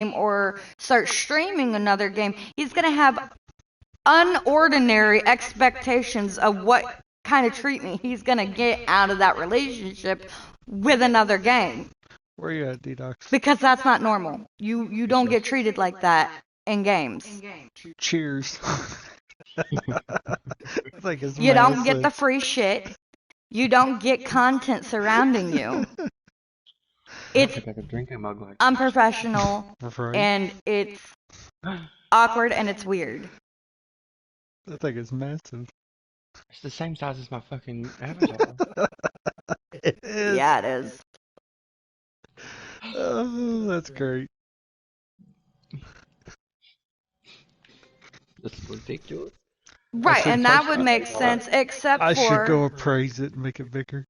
or start streaming another game, he's going to have unordinary expectations of what kind of treatment he's going to get out of that relationship with another game. Where you at, D-Docs? Because that's not normal. You don't get treated like that in games. Cheers. Like you don't get the free shit. You don't get content surrounding you. It's unprofessional, and it's awkward, and it's weird. I think it's massive. It's the same size as my fucking avatar. It is. Yeah, it is. Oh, that's great. That's ridiculous. Right, and that would make sense, except I for should go appraise it and make it bigger.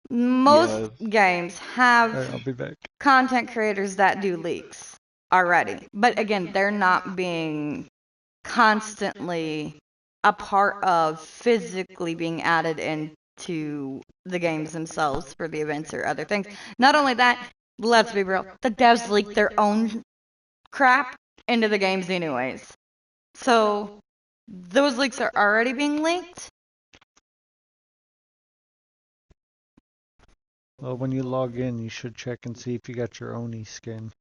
most games have All right, I'll be back. content creators that do leaks already. But again, they're not being constantly a part of physically being added into the games themselves for the events or other things. Not only that, let's be real, the devs leak their own crap into the games anyways. So those leaks are already being leaked. Well, when you log in, you should check and see if you got your Oni skin.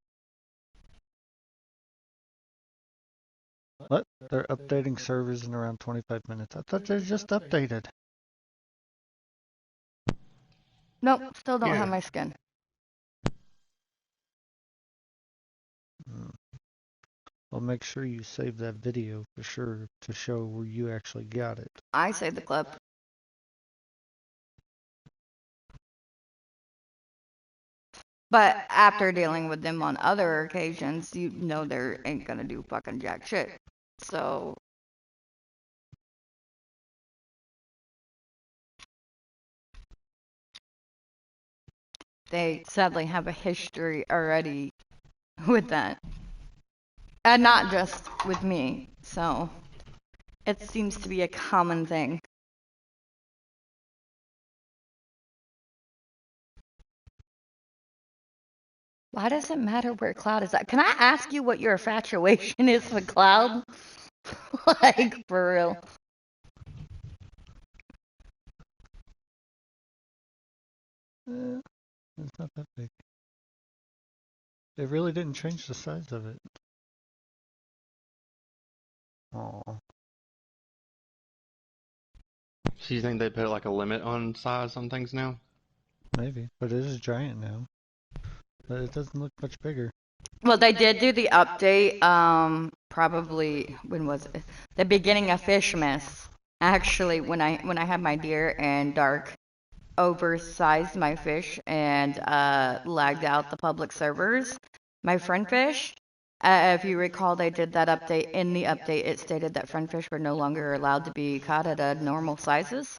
What? They're updating servers in around 25 minutes. I thought they just updated. Nope, still don't have my skin. Well, make sure you save that video for sure to show where you actually got it. I saved the clip. But after dealing with them on other occasions, you know they ain't gonna do fucking jack shit. So they sadly have a history already with that. And not just with me. So it seems to be a common thing. Why does it matter where Cloud is at? Can I ask you what your infatuation is with Cloud? Like, for real. It's not that big. They really didn't change the size of it. Aw. So you think they put like a limit on size on things now? Maybe, but it is giant now. But it doesn't look much bigger. Well, they did do the update, probably, when was it? The beginning of Fishmas. Actually, when I had my deer and Dark oversized my fish and lagged out the public servers, my friend fish, if you recall, they did that update. In the update, it stated that friend fish were no longer allowed to be caught at normal sizes.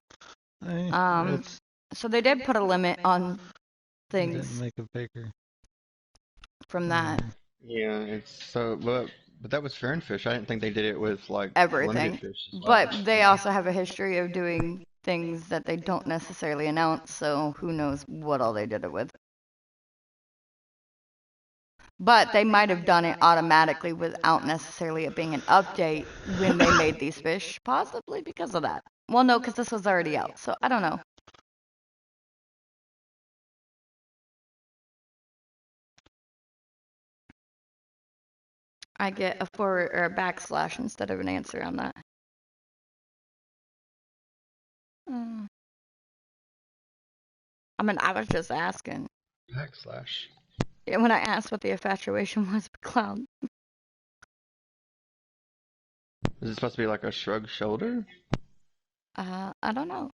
So they did put a limit on things. They didn't make it bigger. From that. Yeah, it's so, but that was Fernfish. I didn't think they did it with like everything. Fish as well. But they also have a history of doing things that they don't necessarily announce, so who knows what all they did it with. But they might have done it automatically without necessarily it being an update when they made these fish, possibly because of that. Well, no, because this was already out, so I don't know. I get a forward or a backslash instead of an answer on that. I mean, I was just asking. Backslash. Yeah, when I asked what the infatuation was with Cloud. Is it supposed to be like a shrug shoulder? I don't know.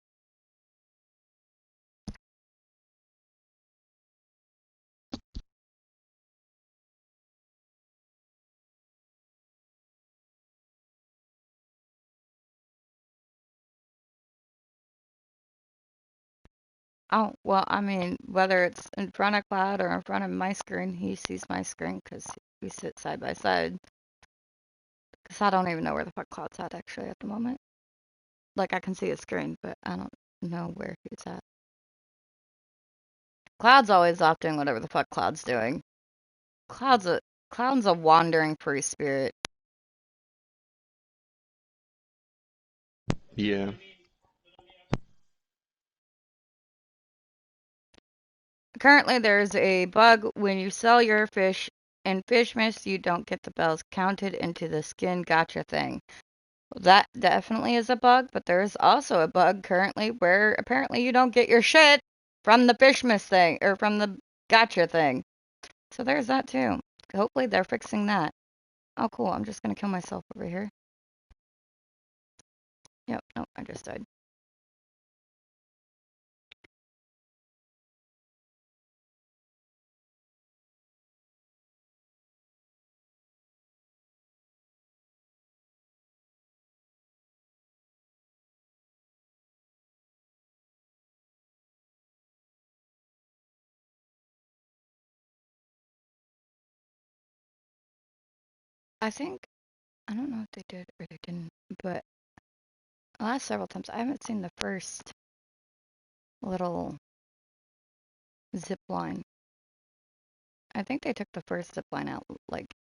Oh, well, I mean, whether it's in front of Cloud or in front of my screen, he sees my screen because we sit side by side. Because I don't even know where the fuck Cloud's at, actually, at the moment. Like, I can see his screen, but I don't know where he's at. Cloud's always off doing whatever the fuck Cloud's doing. Cloud's a Cloud's a wandering free spirit. Yeah. Currently, there's a bug when you sell your fish in Fishmas, you don't get the bells counted into the skin gotcha thing. That definitely is a bug, but there's also a bug currently where apparently you don't get your shit from the Fishmas thing or from the gotcha thing. So there's that too. Hopefully they're fixing that. Oh, cool. I'm just gonna kill myself over here. Yep. Nope. I just died. I think I don't know if they did or they didn't, but the last several times I haven't seen the first little zip line. I think they took the first zip line out like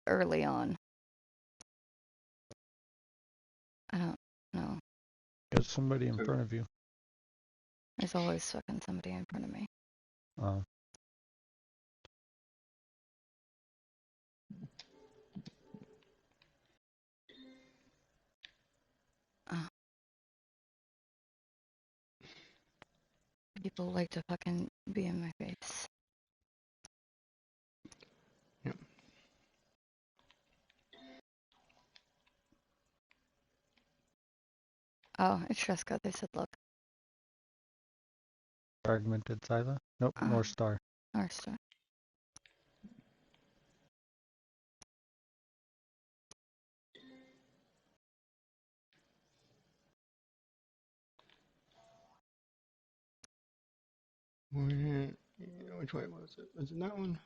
early on. I don't know. Got somebody in front of you. There's always fucking somebody in front of me. Oh. Oh. People like to fucking be in my face. Yep. Oh, it's Sheska. They said, look. Fragmented Sila? Nope, North Star. North Star. Which way was it? Was it that one?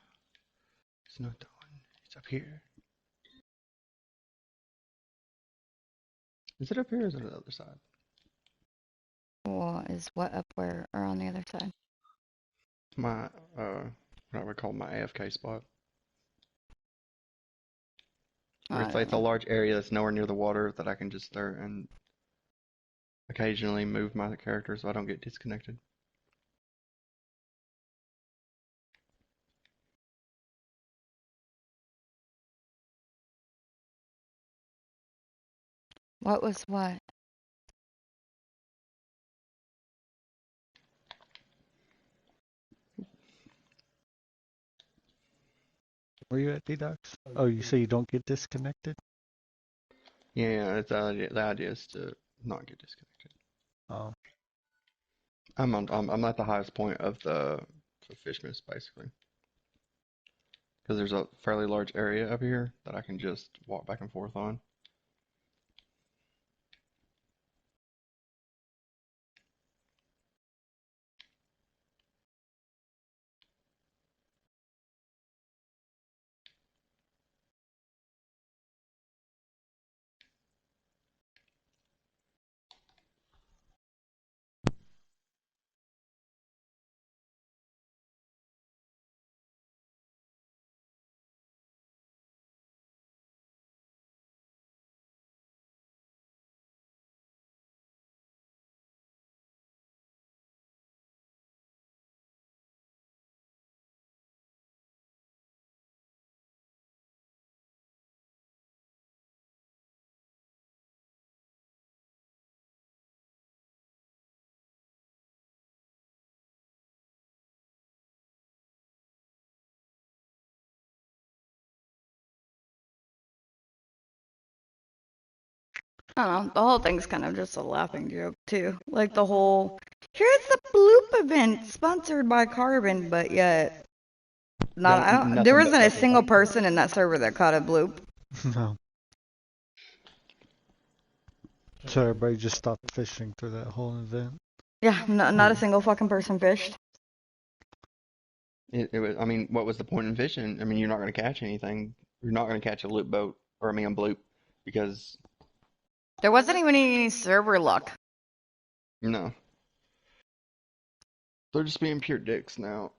It's not that one. It's up here. Is it up here or is it on the other side? Well, is what up where or on the other side? My, what I would call my AFK spot. Oh, Where I it's don't like a know. large area that's nowhere near the water that I can just start and occasionally move my character so I don't get disconnected. What was what? Where you at, D-Docs? Oh, you say you don't get disconnected? Yeah, it's the idea is to not get disconnected. Oh. I'm at the highest point of the fish miss basically. Because there's a fairly large area up here that I can just walk back and forth on. I don't know. The whole thing's kind of just a laughing joke too. Like the whole here's the bloop event sponsored by Carbon, but yet not. I don't. There Nothing but wasn't a fucking single person in that server that caught a bloop. No. So everybody just stopped fishing for that whole event? Yeah, not a single fucking person fished. It was. I mean, what was the point in fishing? I mean, you're not going to catch anything. You're not going to catch a loop boat or I mean a bloop because There wasn't even any server luck. no, they're just being pure dicks now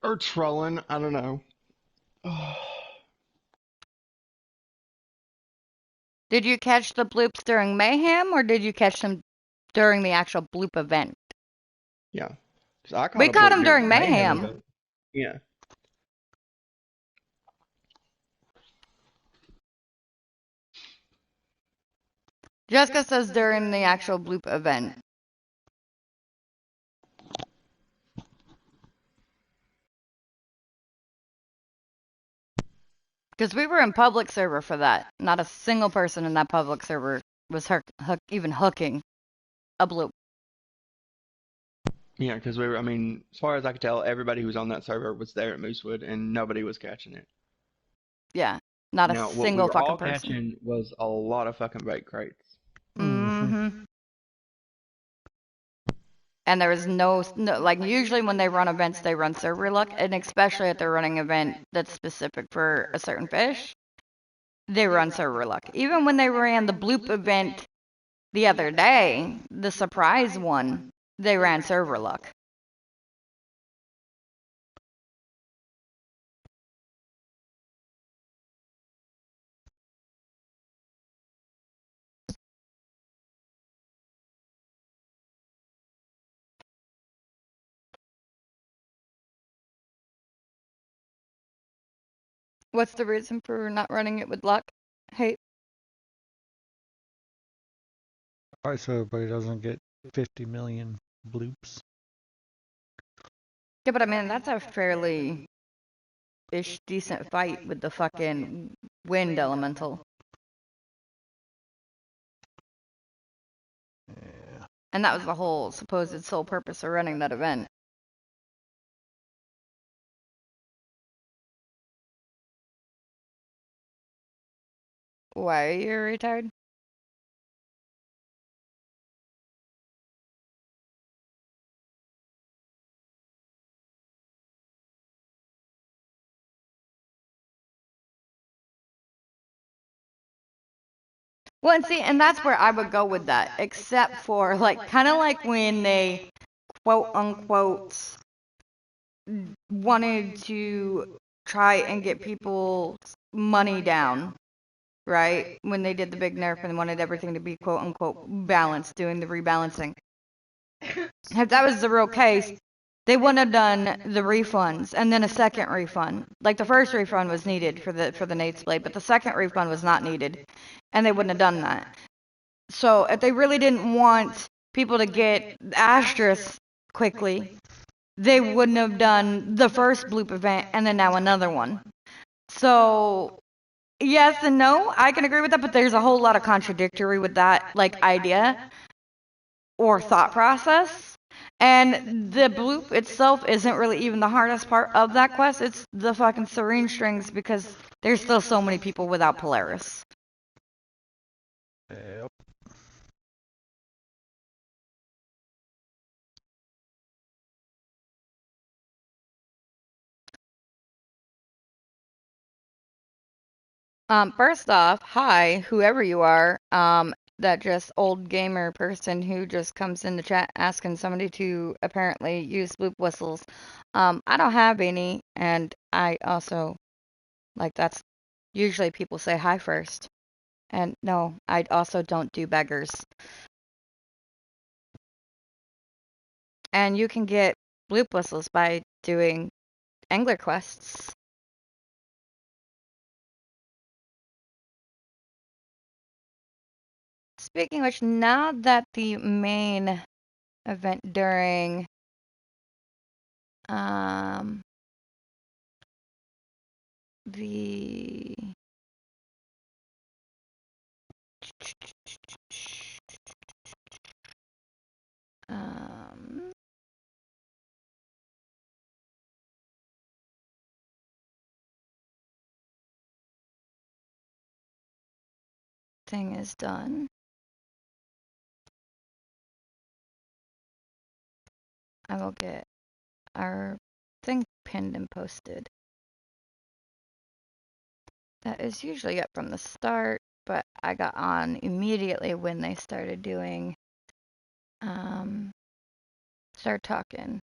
or trolling. I don't know. Did you catch the bloops during Mayhem, or did you catch them during the actual bloop event? Yeah. 'Cause I We caught a caught bloop them during during Mayhem Mayhem. event. Yeah. Jessica says during the actual bloop event. Because we were in public server for that. Not a single person in that public server was even hooking a bloop. Yeah, because we were, I mean, as far as I could tell, everybody who was on that server was there at Moosewood and nobody was catching it. Yeah, not a Now, what we single were all fucking person. catching was a lot of fucking bait crates. Mm-hmm. And there was no, like, usually when they run events, they run server luck, and especially if they're running an event that's specific for a certain fish, they run server luck. Even when they ran the bloop event the other day, the surprise one, they ran server luck. What's the reason for not running it with luck? Hey, Alright, so everybody doesn't get 50 million bloops. yeah, but I mean, that's a fairly ish decent fight with the fucking wind elemental. Yeah. And that was the whole supposed sole purpose of running that event. Why are you retired? Well, and see, and that's where I would go with that, except for, like, kind of like when they quote unquote wanted to try and get people's money down, right? When they did the big nerf and wanted everything to be quote unquote balanced, doing the rebalancing. If that was the real case, they wouldn't have done the refunds and then a second refund. Like, the first refund was needed for the Nate's Blade, but the second refund was not needed, and they wouldn't have done that. So if they really didn't want people to get asterisks quickly, they wouldn't have done the first bloop event and then now another one. So yes and no, I can agree with that, but there's a whole lot of contradictory with that, like, idea or thought process. And the bloop itself isn't really even the hardest part of that quest. It's the fucking serene strings, because there's still so many people without Polaris. Yep. First off, hi, whoever you are. That just old gamer person who just comes in the chat asking somebody to apparently use bloop whistles. I don't have any, and I also, like, that's usually people say hi first. And no, I also don't do beggars. And you can get bloop whistles by doing angler quests. Speaking of which, now that the main event during the um thing is done, I will get our thing pinned and posted. That is usually up from the start, but I got on immediately when they started doing, start talking